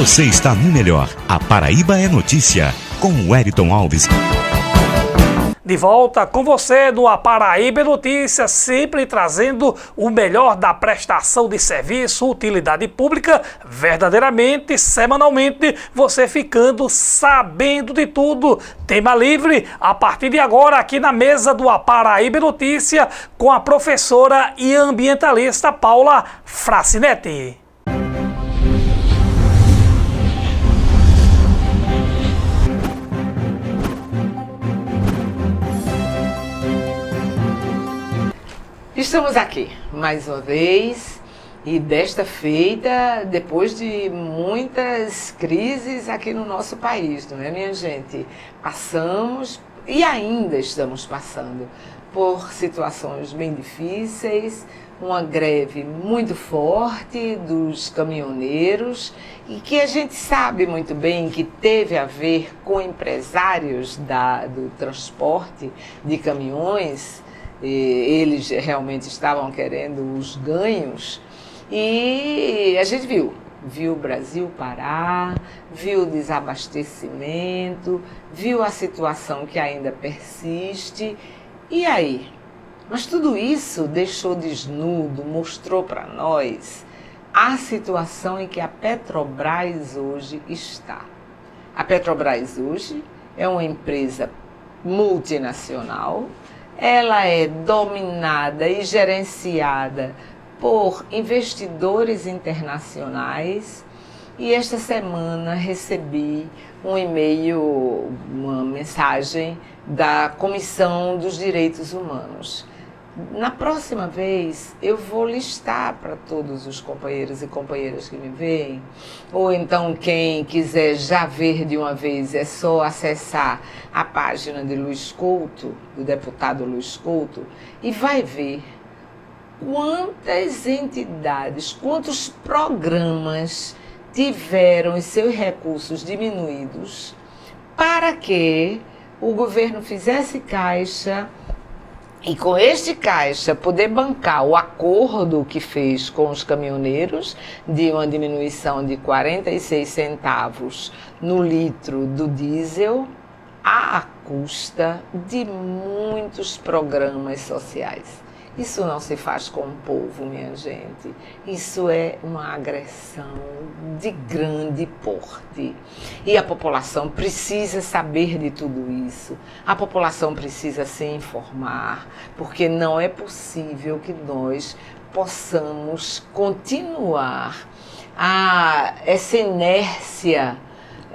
Você está no melhor. A Paraíba é notícia, com o Wellington Alves. De volta com você no A Paraíba é Notícia, sempre trazendo o melhor da prestação de serviço, utilidade pública, verdadeiramente, semanalmente, você ficando sabendo de tudo. Tema livre, a partir de agora, aqui na mesa do A Paraíba é Notícia, com a professora e ambientalista Paula Fracinetti. Estamos aqui mais uma vez e desta feita, depois de muitas crises aqui no nosso país, não é, minha gente? Passamos e ainda estamos passando por situações bem difíceis, uma greve muito forte dos caminhoneiros e que a gente sabe muito bem que teve a ver com empresários do transporte de caminhões. Eles realmente estavam querendo os ganhos e a gente viu o Brasil parar, viu o desabastecimento, viu a situação que ainda persiste. E aí? Mas tudo isso deixou desnudo, mostrou para nós a situação em que a Petrobras hoje está. A Petrobras hoje é uma empresa multinacional. Ela é dominada e gerenciada por investidores internacionais e esta semana recebi um e-mail, uma mensagem da Comissão dos Direitos Humanos. Na próxima vez eu vou listar para todos os companheiros e companheiras que me veem, ou então quem quiser já ver de uma vez é só acessar a página de Luiz Couto, do deputado Luiz Couto, e vai ver quantas entidades, quantos programas tiveram os seus recursos diminuídos para que o governo fizesse caixa e com este caixa poder bancar o acordo que fez com os caminhoneiros de uma diminuição de 46 centavos no litro do diesel à custa de muitos programas sociais. Isso não se faz com o povo, minha gente. Isso é uma agressão de grande porte. E a população precisa saber de tudo isso. A população precisa se informar, porque não é possível que nós possamos continuar essa inércia,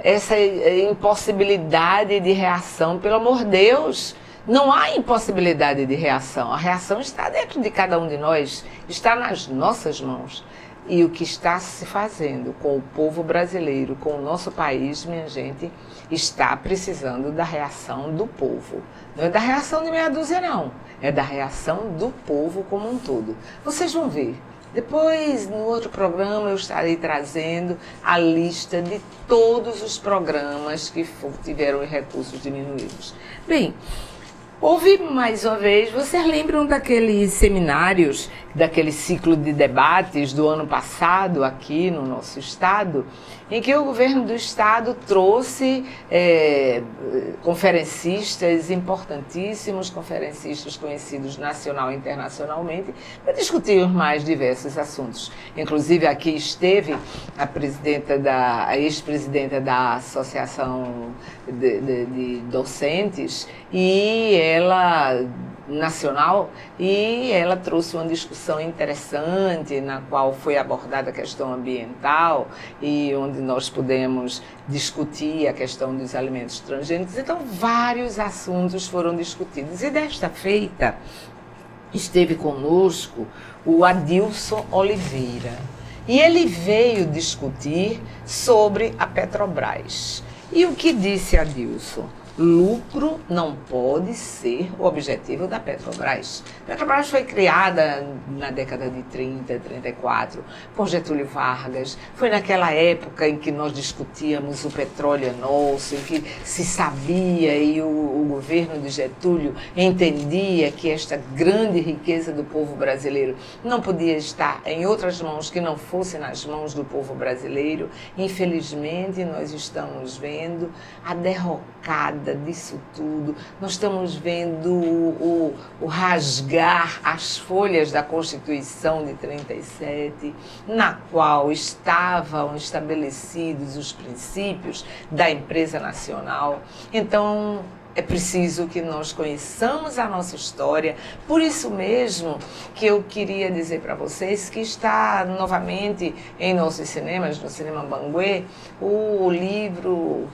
essa impossibilidade de reação. Pelo amor de Deus, não há impossibilidade de reação. A reação está dentro de cada um de nós, está nas nossas mãos. E o que está se fazendo com o povo brasileiro, com o nosso país, minha gente, está precisando da reação do povo. Não é da reação de meia dúzia, não. É da reação do povo como um todo. Vocês vão ver. Depois, no outro programa, eu estarei trazendo a lista de todos os programas que tiveram recursos diminuídos. Bem, houve mais uma vez, vocês lembram daqueles seminários, daquele ciclo de debates do ano passado aqui no nosso estado, em que o governo do estado trouxe conferencistas importantíssimos, conferencistas conhecidos nacional e internacionalmente, para discutir os mais diversos assuntos. Inclusive aqui esteve a ex-presidenta da Associação de Docentes e ela nacional, e ela trouxe uma discussão interessante na qual foi abordada a questão ambiental e onde nós pudemos discutir a questão dos alimentos transgênicos. Então, vários assuntos foram discutidos. E desta feita, esteve conosco o Adilson Oliveira. E ele veio discutir sobre a Petrobras. E o que disse Adilson? Lucro não pode ser o objetivo da Petrobras. A Petrobras foi criada na década de 30, 34, por Getúlio Vargas. Foi naquela época em que nós discutíamos o petróleo é nosso, em que se sabia e o governo de Getúlio entendia que esta grande riqueza do povo brasileiro não podia estar em outras mãos que não fosse nas mãos do povo brasileiro. Infelizmente, nós estamos vendo a derrocada disso tudo. Nós estamos vendo o rasgar as folhas da Constituição de 37, na qual estavam estabelecidos os princípios da empresa nacional. Então, é preciso que nós conheçamos a nossa história. Por isso mesmo que eu queria dizer para vocês que está novamente em nossos cinemas, no Cinema Banguê, o livro,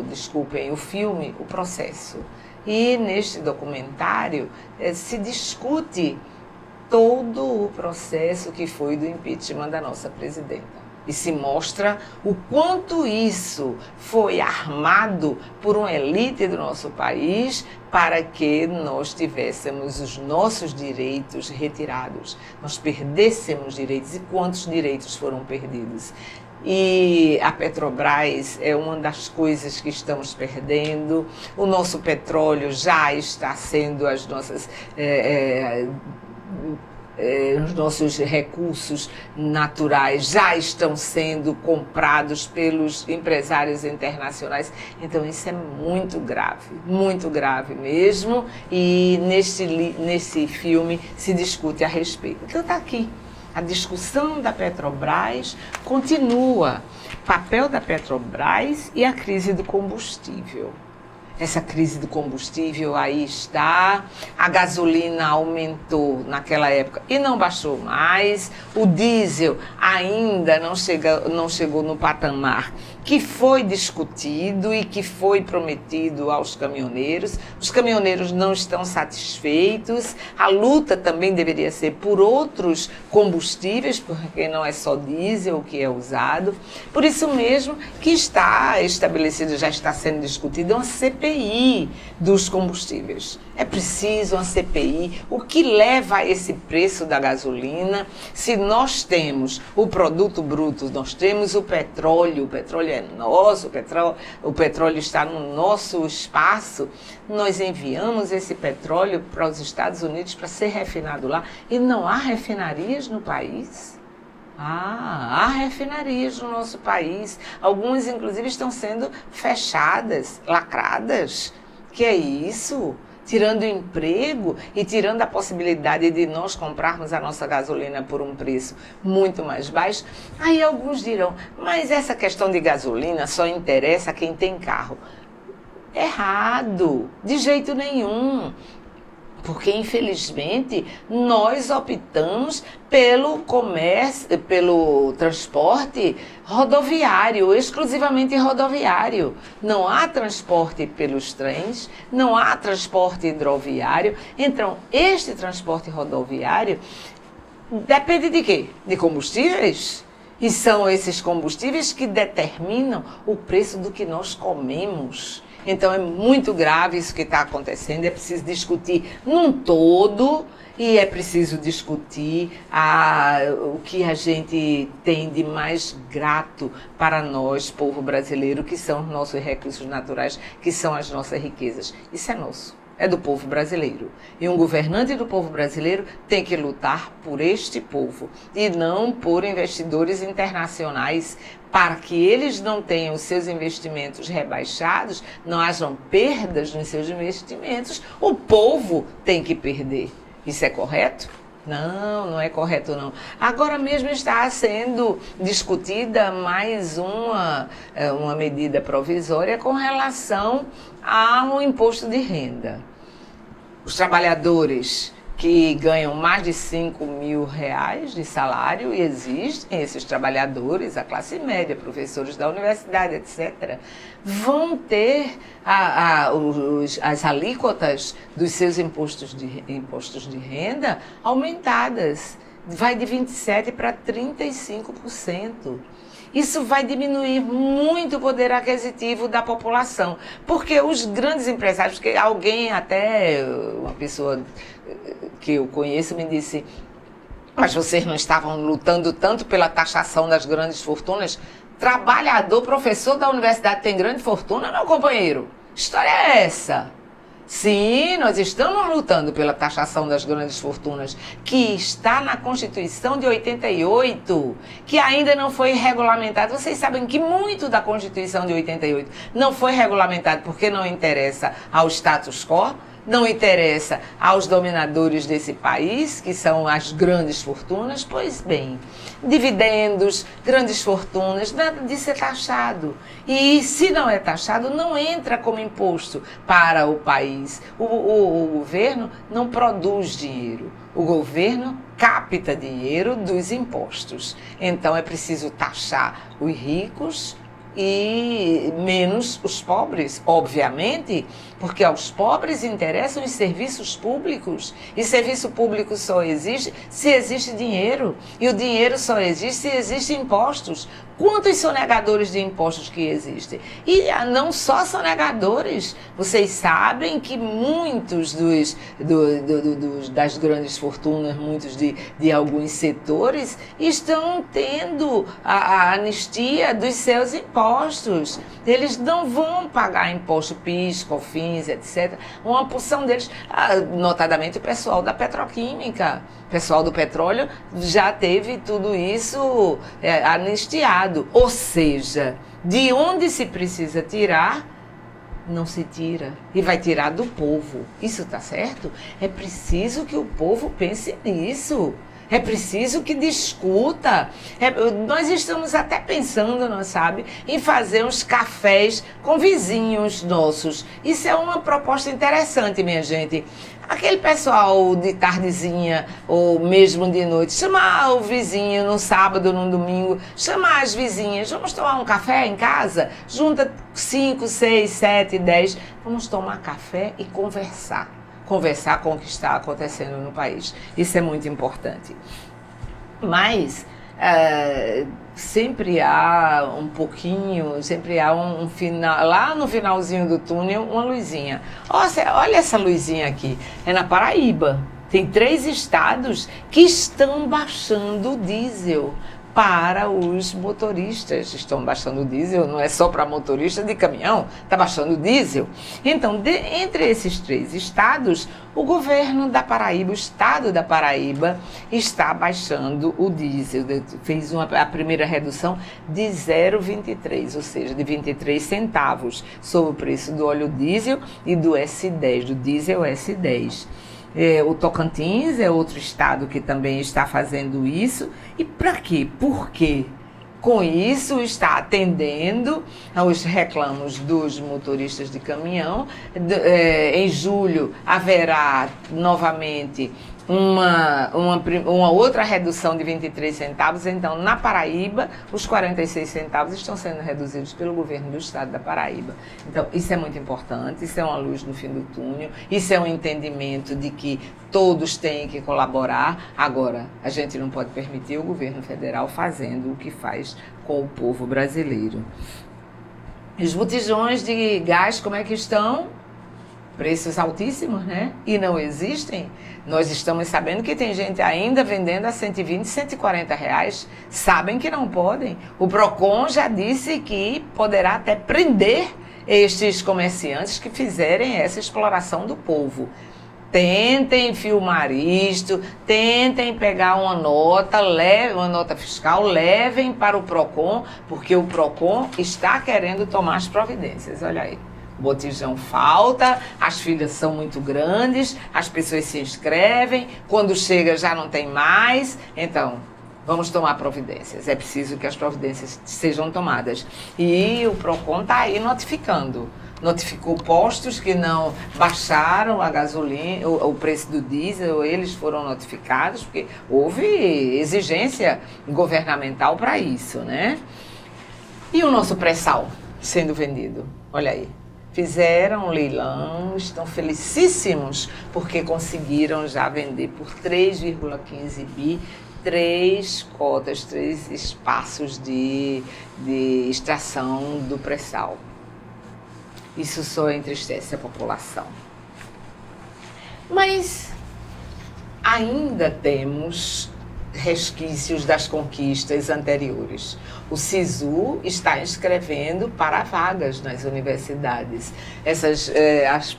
desculpem, o filme O Processo. E neste documentário se discute todo o processo que foi do impeachment da nossa presidenta. E se mostra o quanto isso foi armado por uma elite do nosso país para que nós tivéssemos os nossos direitos retirados, nós perdêssemos direitos. E quantos direitos foram perdidos? E a Petrobras é uma das coisas que estamos perdendo. O nosso petróleo já está sendo as nossas... os nossos recursos naturais já estão sendo comprados pelos empresários internacionais. Então isso é muito grave mesmo, e nesse filme se discute a respeito. Então está aqui, a discussão da Petrobras continua, papel da Petrobras e a crise do combustível. Essa crise do combustível aí está, a gasolina aumentou naquela época e não baixou mais, o diesel ainda não chegou no patamar que foi discutido e que foi prometido aos caminhoneiros. Os caminhoneiros não estão satisfeitos, a luta também deveria ser por outros combustíveis, porque não é só diesel o que é usado. Por isso mesmo que está estabelecido, já está sendo discutido uma CPI dos combustíveis. É preciso uma CPI. O que leva a esse preço da gasolina? Se nós temos o produto bruto, nós temos o petróleo é nosso, o petróleo está no nosso espaço, nós enviamos esse petróleo para os Estados Unidos para ser refinado lá e não há refinarias no país? Há refinarias no nosso país. Algumas, inclusive, estão sendo fechadas, lacradas. Que é isso? Tirando o emprego e tirando a possibilidade de nós comprarmos a nossa gasolina por um preço muito mais baixo. Aí alguns dirão, mas essa questão de gasolina só interessa a quem tem carro. Errado, de jeito nenhum. Porque, infelizmente, nós optamos pelo transporte rodoviário, exclusivamente rodoviário. Não há transporte pelos trens, não há transporte hidroviário. Então, este transporte rodoviário depende de quê? De combustíveis. E são esses combustíveis que determinam o preço do que nós comemos. Então é muito grave isso que está acontecendo, é preciso discutir num todo e é preciso discutir o que a gente tem de mais grato para nós, povo brasileiro, que são os nossos recursos naturais, que são as nossas riquezas. Isso é nosso. É do povo brasileiro. E um governante do povo brasileiro tem que lutar por este povo e não por investidores internacionais, para que eles não tenham seus investimentos rebaixados, não hajam perdas nos seus investimentos. O povo tem que perder. Isso é correto? Não é correto não. Agora mesmo está sendo discutida mais uma medida provisória com relação ao imposto de renda. Os trabalhadores que ganham mais de R$5.000 de salário, e existem esses trabalhadores, a classe média, professores da universidade, etc., vão ter as alíquotas dos seus impostos de renda aumentadas vai de 27% para 35%. Isso vai diminuir muito o poder aquisitivo da população, porque os grandes empresários, porque alguém, até uma pessoa que eu conheço, me disse: mas vocês não estavam lutando tanto pela taxação das grandes fortunas? Trabalhador, professor da universidade tem grande fortuna, meu companheiro? Que história é essa? Sim, nós estamos lutando pela taxação das grandes fortunas, que está na Constituição de 88, que ainda não foi regulamentado. Vocês sabem que muito da Constituição de 88 não foi regulamentado porque não interessa ao status quo, não interessa aos dominadores desse país, que são as grandes fortunas. Pois bem, dividendos, grandes fortunas, nada disso é taxado. E se não é taxado, não entra como imposto para o país. O governo não produz dinheiro. O governo capta dinheiro dos impostos. Então é preciso taxar os ricos e menos os pobres, obviamente, porque aos pobres interessam os serviços públicos, e serviço público só existe se existe dinheiro, e o dinheiro só existe se existem impostos. Quantos sonegadores de impostos que existem? E não só sonegadores, vocês sabem que muitos das grandes fortunas, muitos de alguns setores, estão tendo a anistia dos seus impostos. Eles não vão pagar imposto PIS, COFINS, etc. Uma porção deles, notadamente o pessoal da petroquímica, o pessoal do petróleo, já teve tudo isso anistiado. Ou seja, de onde se precisa tirar, não se tira. E vai tirar do povo. Isso está certo? É preciso que o povo pense nisso. É preciso que discuta. Nós estamos até pensando, não sabe, em fazer uns cafés com vizinhos nossos. Isso é uma proposta interessante, minha gente. Aquele pessoal de tardezinha ou mesmo de noite, chamar o vizinho no sábado, no domingo, chamar as vizinhas, vamos tomar um café em casa? Junta 5, 6, 7, 10, vamos tomar café e conversar. Conversar com o que está acontecendo no país. Isso é muito importante. Mas sempre há um pouquinho, sempre há um final, lá no finalzinho do túnel, uma luzinha. Olha essa luzinha aqui, é na Paraíba. Tem 3 estados que estão baixando o diesel para os motoristas. Estão baixando o diesel, não é só para motorista de caminhão, está baixando o diesel. Então, entre esses 3 estados, o governo da Paraíba, o estado da Paraíba, está baixando o diesel. Fez a primeira redução de 0,23, ou seja, de 23 centavos sobre o preço do óleo diesel e do S10, do diesel S10. O Tocantins é outro estado que também está fazendo isso. E para quê? Por quê? Com isso está atendendo aos reclamos dos motoristas de caminhão. Em julho haverá novamente uma outra redução de 23 centavos. Então, na Paraíba, os 46 centavos estão sendo reduzidos pelo governo do estado da Paraíba. Então, isso é muito importante, isso é uma luz no fim do túnel, isso é um entendimento de que todos têm que colaborar. Agora, a gente não pode permitir o governo federal fazendo o que faz com o povo brasileiro. Os botijões de gás, como é que estão? Preços altíssimos, né? E não existem. Nós estamos sabendo que tem gente ainda vendendo a 120, 140 reais. Sabem que não podem. O PROCON já disse que poderá até prender estes comerciantes que fizerem essa exploração do povo. Tentem filmar isto, tentem pegar uma nota fiscal, levem para o PROCON, porque o PROCON está querendo tomar as providências. Olha aí. O botijão falta, as filas são muito grandes, as pessoas se inscrevem, quando chega já não tem mais. Então, vamos tomar providências. É preciso que as providências sejam tomadas. E o PROCON está aí notificou postos que não baixaram a gasolina, o preço do diesel, eles foram notificados, porque houve exigência governamental para isso, né? E o nosso pré-sal sendo vendido? Olha aí. Fizeram um leilão, estão felicíssimos porque conseguiram já vender por 3,15 bi 3 cotas, 3 espaços de extração do pré-sal. Isso só entristece a população. Mas ainda temos resquícios das conquistas anteriores. O SISU está inscrevendo para vagas nas universidades. As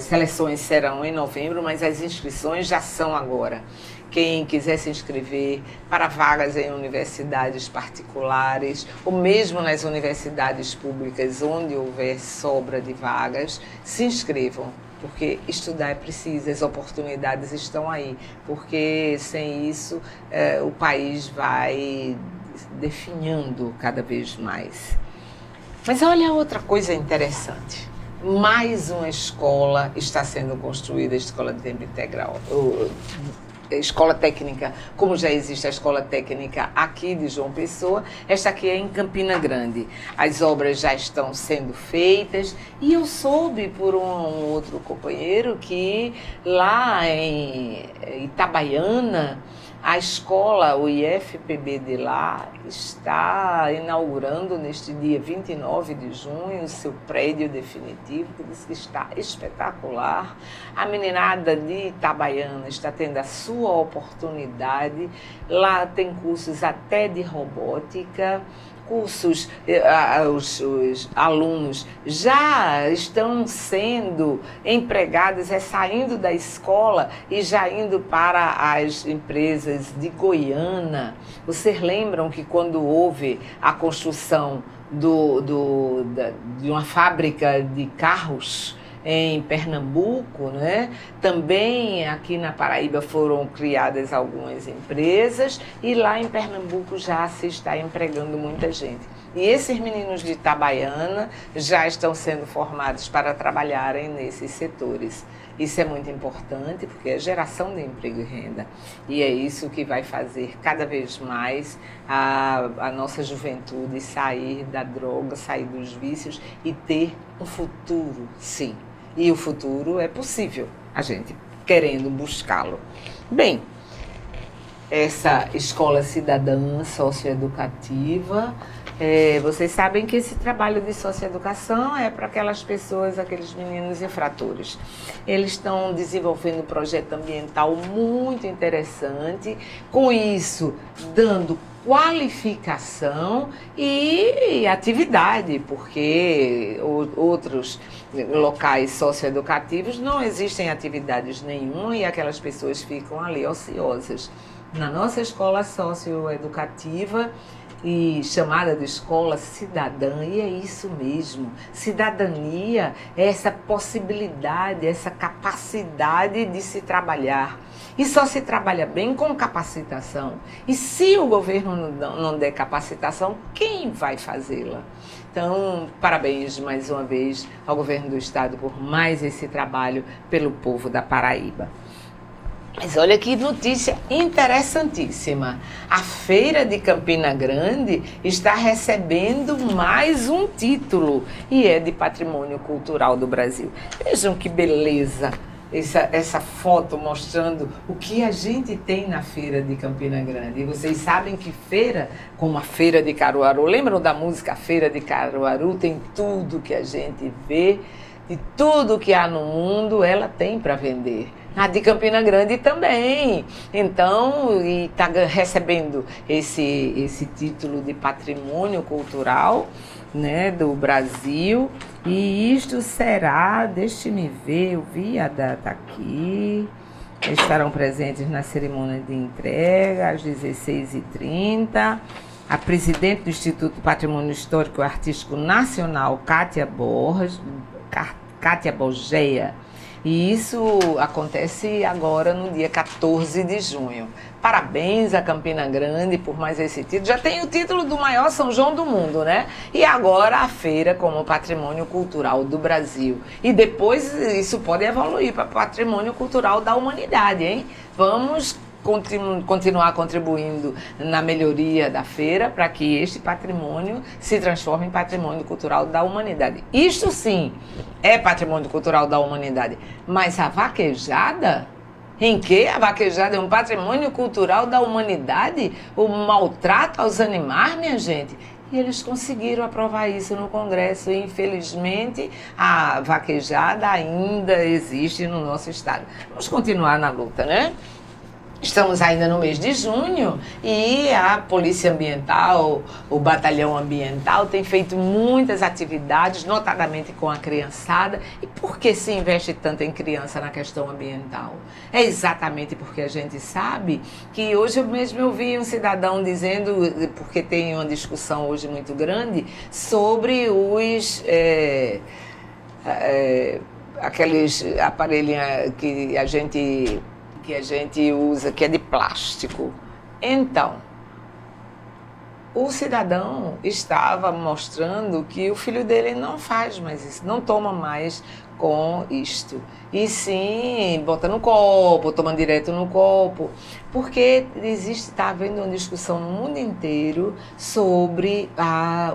seleções serão em novembro, mas as inscrições já são agora. Quem quiser se inscrever para vagas em universidades particulares, ou mesmo nas universidades públicas, onde houver sobra de vagas, se inscrevam, porque estudar é preciso, as oportunidades estão aí, porque sem isso o país vai definhando cada vez mais. Mas olha outra coisa interessante. Mais uma escola está sendo construída, a escola de tempo integral, escola técnica, como já existe a escola técnica aqui de João Pessoa, esta aqui é em Campina Grande. As obras já estão sendo feitas e eu soube por um outro companheiro que lá em Itabaiana, a escola, o IFPB de lá, está inaugurando neste dia 29 de junho o seu prédio definitivo, que diz que está espetacular. A meninada de Itabaiana está tendo a sua oportunidade. Lá tem cursos até de robótica. Cursos, os alunos já estão sendo empregados, saindo da escola e já indo para as empresas de Goiânia. Vocês lembram que quando houve a construção de uma fábrica de carros em Pernambuco, né? Também aqui na Paraíba foram criadas algumas empresas e lá em Pernambuco já se está empregando muita gente. E esses meninos de Itabaiana já estão sendo formados para trabalharem nesses setores. Isso é muito importante porque é geração de emprego e renda. E é isso que vai fazer cada vez mais a nossa juventude sair da droga, sair dos vícios e ter um futuro, sim. E o futuro é possível, a gente querendo buscá-lo. Bem, essa escola cidadã socioeducativa, vocês sabem que esse trabalho de socioeducação é para aquelas pessoas, aqueles meninos infratores. Eles estão desenvolvendo um projeto ambiental muito interessante, com isso dando qualificação e atividade, porque outros locais socioeducativos não existem atividades nenhuma e aquelas pessoas ficam ali ociosas. Na nossa escola socioeducativa, e chamada de escola cidadã, e é isso mesmo. Cidadania é essa possibilidade, essa capacidade de se trabalhar. E só se trabalha bem com capacitação. E se o governo não der capacitação, quem vai fazê-la? Então, parabéns mais uma vez ao governo do estado por mais esse trabalho pelo povo da Paraíba. Mas olha que notícia interessantíssima. A Feira de Campina Grande está recebendo mais um título e é de Patrimônio Cultural do Brasil. Vejam que beleza essa foto mostrando o que a gente tem na Feira de Campina Grande. E vocês sabem que feira, como a Feira de Caruaru, lembram da música Feira de Caruaru? Tem tudo que a gente vê e tudo que há no mundo ela tem para vender. A de Campina Grande também. Então, está recebendo esse título de patrimônio cultural, né, do Brasil. E isto será, deixe-me ver, eu vi a data aqui. Estarão presentes na cerimônia de entrega às 16h30. A presidente do Instituto Patrimônio Histórico e Artístico Nacional, Kátia Borgeia. E isso acontece agora no dia 14 de junho. Parabéns a Campina Grande por mais esse título. Já tem o título do maior São João do mundo, né? E agora a feira como patrimônio cultural do Brasil. E depois isso pode evoluir para patrimônio cultural da humanidade, hein? Vamos continuar contribuindo na melhoria da feira para que este patrimônio se transforme em patrimônio cultural da humanidade. Isto sim é patrimônio cultural da humanidade, mas a vaquejada em que a vaquejada é um patrimônio cultural da humanidade, o maltrato aos animais, minha gente. E eles conseguiram aprovar isso no Congresso e, infelizmente, a vaquejada ainda existe no nosso estado. Vamos continuar na luta, né? Estamos ainda no mês de junho e a Polícia Ambiental, o Batalhão Ambiental, tem feito muitas atividades, notadamente com a criançada. E por que se investe tanto em criança na questão ambiental? É exatamente porque a gente sabe que hoje eu mesmo ouvi um cidadão dizendo, porque tem uma discussão hoje muito grande, sobre os... aqueles aparelhos que a gente usa, que é de plástico. Então, o cidadão estava mostrando que o filho dele não faz mais isso, não toma mais com isto. E sim, bota no copo, toma direto no copo. Porque está havendo uma discussão no mundo inteiro sobre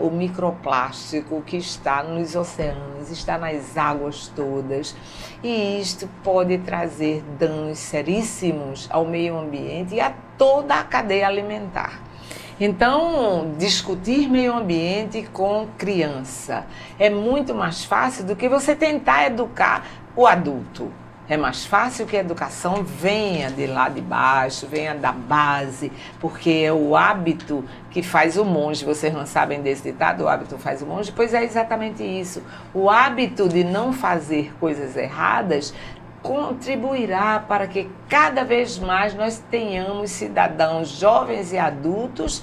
o microplástico que está nos oceanos, está nas águas todas. E isto pode trazer danos seríssimos ao meio ambiente e a toda a cadeia alimentar. Então, discutir meio ambiente com criança é muito mais fácil do que você tentar educar o adulto. É mais fácil que a educação venha de lá de baixo, venha da base, porque é o hábito que faz o monge. Vocês não sabem desse ditado, o hábito faz o monge? Pois é exatamente isso. O hábito de não fazer coisas erradas contribuirá para que cada vez mais nós tenhamos cidadãos jovens e adultos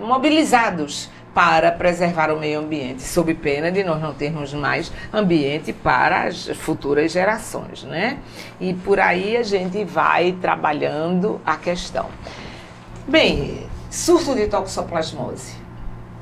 mobilizados para preservar o meio ambiente, sob pena de nós não termos mais ambiente para as futuras gerações, né? E por aí a gente vai trabalhando a questão. Bem, surto de toxoplasmose.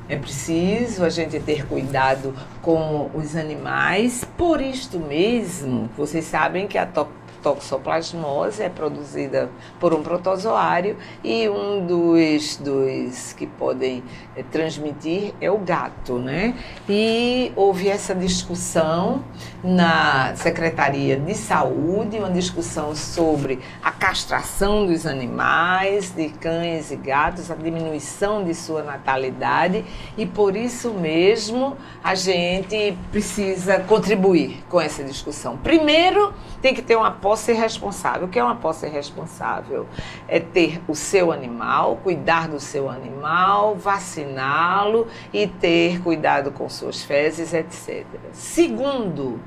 É preciso a gente ter cuidado com os animais. Por isto mesmo, vocês sabem que a toxoplasmose é produzida por um protozoário e um dos que podem transmitir é o gato, né? E houve essa discussão na Secretaria de Saúde, uma discussão sobre a castração dos animais, de cães e gatos, a diminuição de sua natalidade, e por isso mesmo a gente precisa contribuir com essa discussão. Primeiro, tem que ter uma posse responsável. O que é uma posse responsável? É ter o seu animal, cuidar do seu animal, vaciná-lo e ter cuidado com suas fezes, etc. Segundo,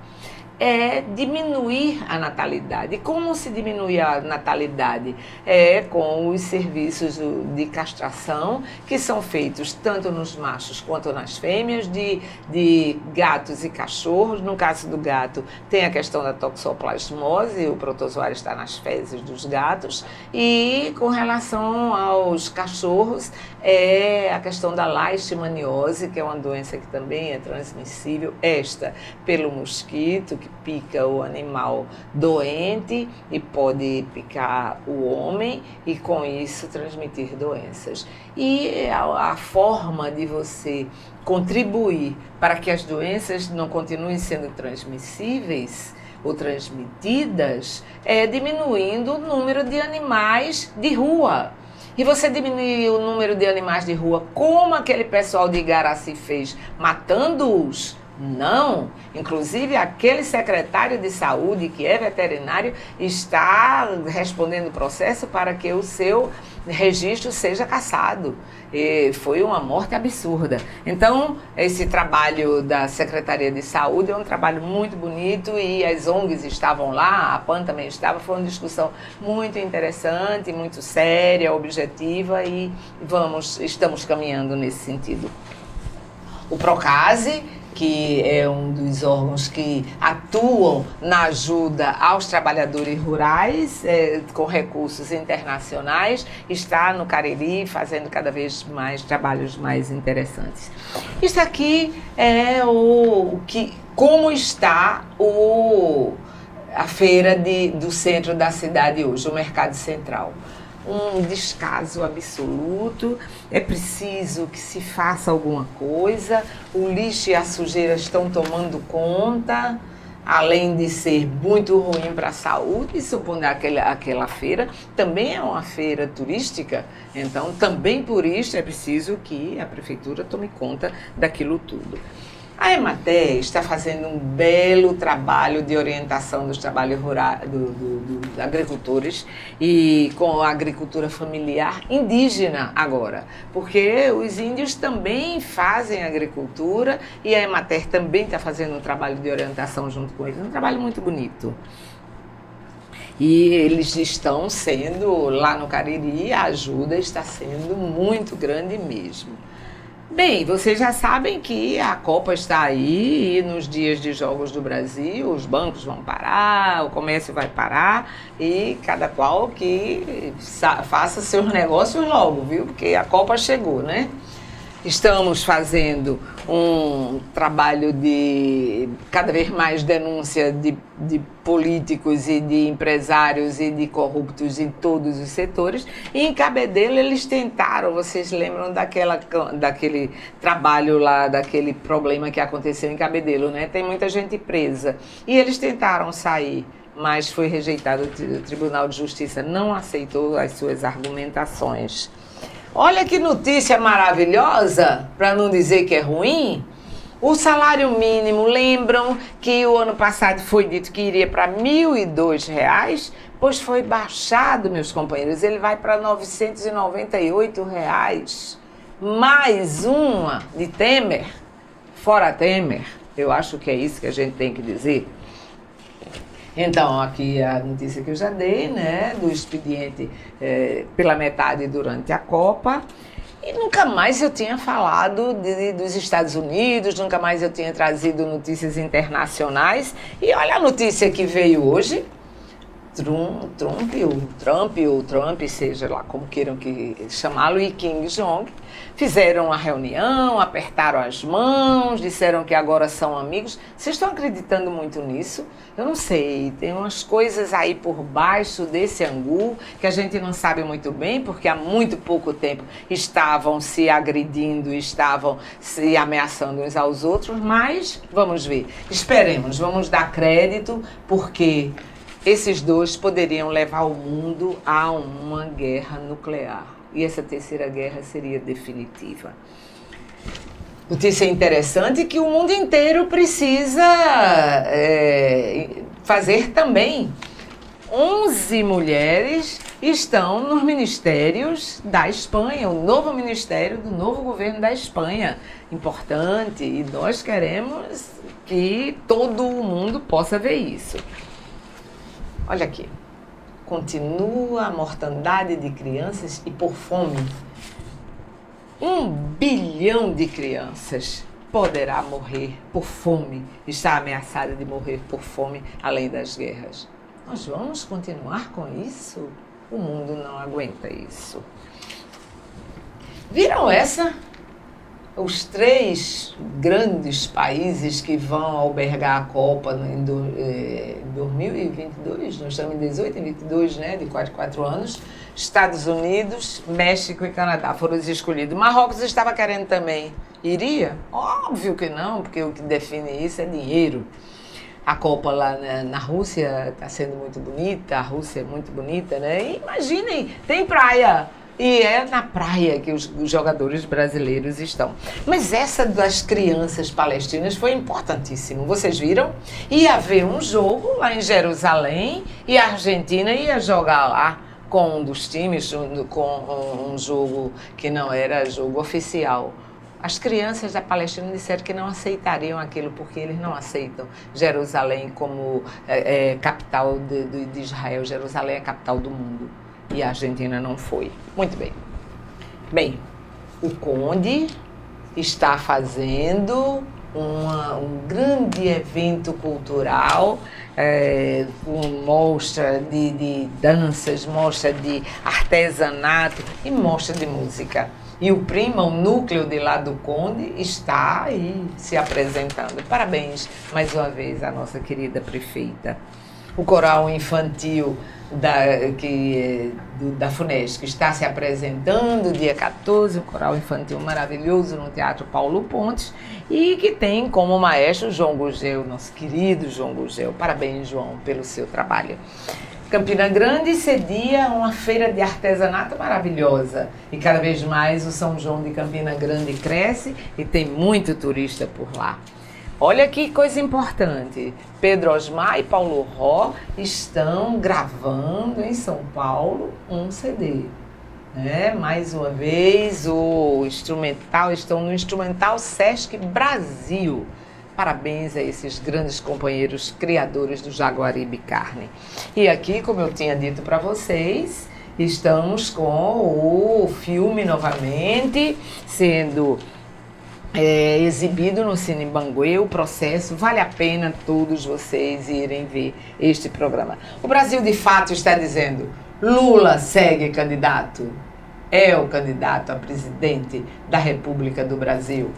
é diminuir a natalidade. Como se diminui a natalidade? É com os serviços de castração, que são feitos tanto nos machos quanto nas fêmeas, de gatos e cachorros. No caso do gato, tem a questão da toxoplasmose, o protozoário está nas fezes dos gatos. E com relação aos cachorros, é a questão da leishmaniose, que é uma doença que também é transmissível, esta pelo mosquito, que pica o animal doente e pode picar o homem e com isso transmitir doenças. E a forma de você contribuir para que as doenças não continuem sendo transmissíveis ou transmitidas é diminuindo o número de animais de rua. E você diminuir o número de animais de rua como aquele pessoal de Igaraci fez, matando-os? Não, inclusive aquele secretário de saúde que é veterinário está respondendo o processo para que o seu registro seja cassado. E foi uma morte absurda. Então, esse trabalho da Secretaria de Saúde é um trabalho muito bonito e as ONGs estavam lá, a PAN também estava, foi uma discussão muito interessante, muito séria, objetiva e estamos caminhando nesse sentido. O Procase, que é um dos órgãos que atuam na ajuda aos trabalhadores rurais, com recursos internacionais, está no Cariri fazendo cada vez mais trabalhos mais interessantes. Isso aqui é como está a feira do centro da cidade hoje, o Mercado Central. Um descaso absoluto, é preciso que se faça alguma coisa, o lixo e a sujeira estão tomando conta, além de ser muito ruim para a saúde, supondo aquela feira, também é uma feira turística, então também por isso é preciso que a prefeitura tome conta daquilo tudo. A Emater está fazendo um belo trabalho de orientação dos trabalhos rurais, dos agricultores e com a agricultura familiar indígena agora, porque os índios também fazem agricultura e a Emater também está fazendo um trabalho de orientação junto com eles, um trabalho muito bonito. E eles estão sendo, lá no Cariri, a ajuda está sendo muito grande mesmo. Bem, vocês já sabem que a Copa está aí e nos dias de Jogos do Brasil os bancos vão parar, o comércio vai parar e cada qual que faça seus negócios logo, viu? Porque a Copa chegou, né? Estamos fazendo um trabalho de cada vez mais denúncia de políticos e de empresários e de corruptos em todos os setores. E em Cabedelo eles tentaram, vocês lembram daquele trabalho lá, daquele problema que aconteceu em Cabedelo, né? Tem muita gente presa. E eles tentaram sair, mas foi rejeitado. O Tribunal de Justiça não aceitou as suas argumentações. Olha que notícia maravilhosa, para não dizer que é ruim. O salário mínimo, lembram que o ano passado foi dito que iria para R$ 1.002, pois foi baixado, meus companheiros, ele vai para R$ 998. Mais uma de Temer, fora Temer, eu acho que é isso que a gente tem que dizer. Então, aqui a notícia que eu já dei, né, do expediente pela metade durante a Copa. E nunca mais eu tinha falado dos Estados Unidos, nunca mais eu tinha trazido notícias internacionais. E olha a notícia que veio hoje. Trump, seja lá como queiram que chamá-lo, e Kim Jong fizeram uma reunião, apertaram as mãos, disseram que agora são amigos. Vocês estão acreditando muito nisso? Eu não sei, tem umas coisas aí por baixo desse angu que a gente não sabe muito bem, porque há muito pouco tempo estavam se agredindo, estavam se ameaçando uns aos outros, mas vamos ver, esperemos, vamos dar crédito, porque esses dois poderiam levar o mundo a uma guerra nuclear. E essa terceira guerra seria definitiva. Notícia interessante que o mundo inteiro precisa fazer também. 11 mulheres estão nos ministérios da Espanha, o novo ministério do novo governo da Espanha. Importante, e nós queremos que todo mundo possa ver isso. Olha aqui, continua a mortandade de crianças e por fome. 1 bilhão de crianças poderá morrer por fome, está ameaçada de morrer por fome, além das guerras. Nós vamos continuar com isso? O mundo não aguenta isso. Viram essa? Os 3 grandes países que vão albergar a Copa em 2022, nós estamos em 18 e 22, né, de 4 anos, Estados Unidos, México e Canadá foram os escolhidos. Marrocos estava querendo também. Iria? Óbvio que não, porque o que define isso é dinheiro. A Copa lá na Rússia está sendo muito bonita, a Rússia é muito bonita, né? E imaginem, tem praia. E é na praia que os jogadores brasileiros estão. Mas essa das crianças palestinas foi importantíssimo. Vocês viram? Ia haver um jogo lá em Jerusalém e a Argentina ia jogar lá com um dos times, com um jogo que não era jogo oficial. As crianças da Palestina disseram que não aceitariam aquilo porque eles não aceitam Jerusalém como capital de Israel. Jerusalém é a capital do mundo. E a Argentina não foi. Muito bem. Bem, o Conde está fazendo um grande evento cultural, com mostra de danças, mostra de artesanato e mostra de música. E o Prima, o núcleo de lá do Conde, está aí se apresentando. Parabéns mais uma vez à nossa querida prefeita. O coral infantil da FUNESC está se apresentando dia 14, um coral infantil maravilhoso no Teatro Paulo Pontes, e que tem como maestro João Gugel, nosso querido João Gugel. Parabéns, João, pelo seu trabalho. Campina Grande cedia uma feira de artesanato maravilhosa, e cada vez mais o São João de Campina Grande cresce e tem muito turista por lá. Olha que coisa importante, Pedro Osmar e Paulo Ró estão gravando em São Paulo um CD. Mais uma vez, estão no Instrumental Sesc Brasil. Parabéns a esses grandes companheiros criadores do Jaguaribe Carne. E aqui, como eu tinha dito para vocês, estamos com o filme novamente sendo exibido no Cine Banguê, O Processo. Vale a pena todos vocês irem ver este programa. O Brasil, de fato, está dizendo: Lula segue candidato. É o candidato a presidente da República do Brasil.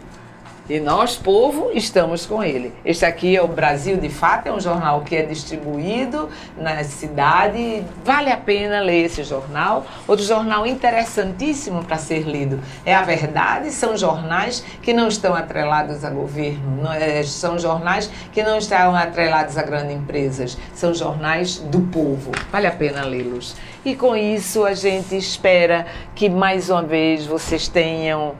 E nós, povo, estamos com ele. Este aqui é o Brasil, de fato, é um jornal que é distribuído na cidade. Vale a pena ler esse jornal. Outro jornal interessantíssimo para ser lido é A Verdade. São jornais que não estão atrelados a governo, são jornais que não estão atrelados a grandes empresas. São jornais do povo. Vale a pena lê-los. E com isso a gente espera que mais uma vez vocês tenham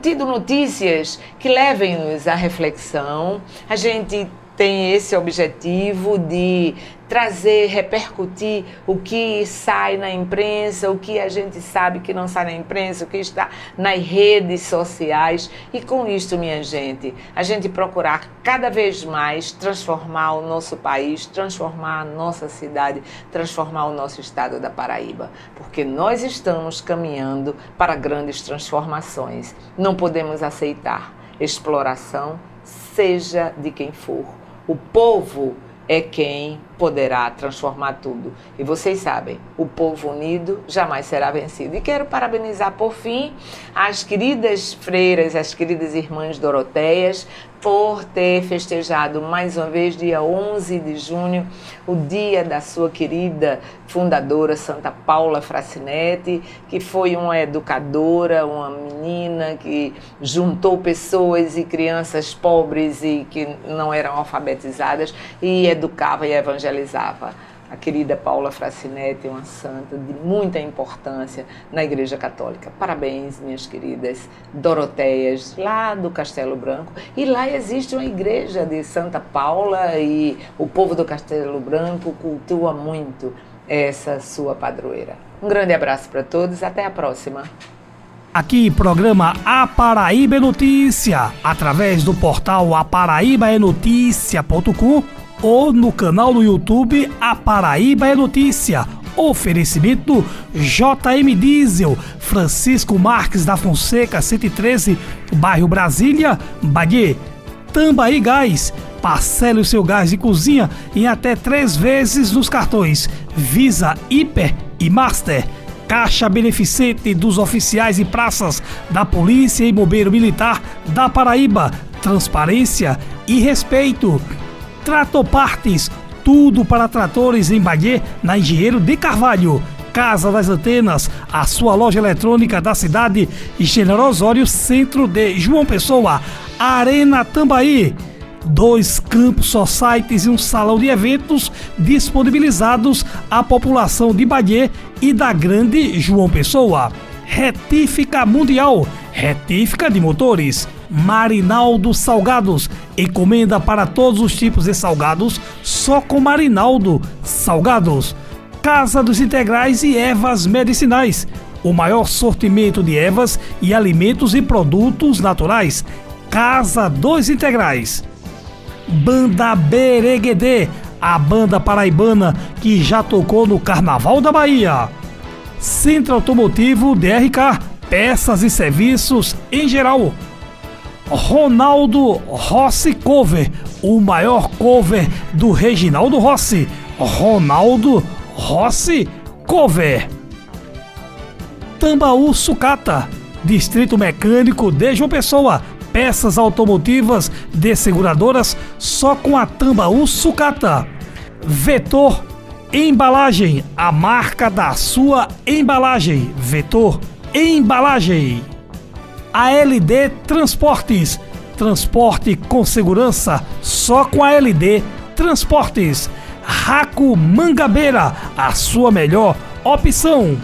tido notícias que levem-nos à reflexão. A gente tem esse objetivo de trazer, repercutir o que sai na imprensa, o que a gente sabe que não sai na imprensa, o que está nas redes sociais. E com isto, minha gente, a gente procurar cada vez mais transformar o nosso país, transformar a nossa cidade, transformar o nosso estado da Paraíba. Porque nós estamos caminhando para grandes transformações. Não podemos aceitar exploração, seja de quem for. O povo é quem poderá transformar tudo. E vocês sabem, o povo unido jamais será vencido. E quero parabenizar, por fim, as queridas freiras, as queridas irmãs Doroteias, por ter festejado mais uma vez, dia 11 de junho, o dia da sua querida fundadora, Santa Paula Fracinetti, que foi uma educadora, uma menina que juntou pessoas e crianças pobres e que não eram alfabetizadas e educava e evangelizava. A querida Paula Fracinetti, uma santa de muita importância na Igreja Católica. Parabéns, minhas queridas Doroteias, lá do Castelo Branco. E lá existe uma igreja de Santa Paula e o povo do Castelo Branco cultua muito essa sua padroeira. Um grande abraço para todos, até a próxima. Aqui, programa A Paraíba é Notícia, através do portal aparaíbaenoticia.com ou no canal do YouTube A Paraíba é Notícia. Oferecimento JM Diesel, Francisco Marques da Fonseca, 113, bairro Brasília, Bahia. Tambaí Gás, parcele o seu gás de cozinha em até 3 vezes nos cartões Visa, Hiper e Master. Caixa Beneficente dos Oficiais e Praças da Polícia e Bombeiro Militar da Paraíba. Transparência e respeito. Tratopartes, tudo para tratores em Bahia, na Engenheiro de Carvalho. Casa das Antenas, a sua loja eletrônica da cidade, General Osório, centro de João Pessoa. Arena Tambaí, 2 campos societies e um salão de eventos disponibilizados à população de Bahia e da Grande João Pessoa. Retífica Mundial, retífica de motores. Marinaldo Salgados, encomenda para todos os tipos de salgados, só com Marinaldo Salgados. Casa dos Integrais e Ervas Medicinais, o maior sortimento de ervas e alimentos e produtos naturais. Casa dos Integrais. Banda Bereguedê, a banda paraibana que já tocou no Carnaval da Bahia. Centro Automotivo DRK, peças e serviços em geral. Ronaldo Rossi Cover, o maior cover do Reginaldo Rossi. Ronaldo Rossi Cover. Tambaú Sucata, Distrito Mecânico de João Pessoa. peças automotivas de seguradoras só com a Tambaú Sucata. Vetor Embalagem, a marca da sua embalagem. Vetor Embalagem. ALD Transportes, transporte com segurança só com a ALD Transportes. Raco Mangabeira, a sua melhor opção.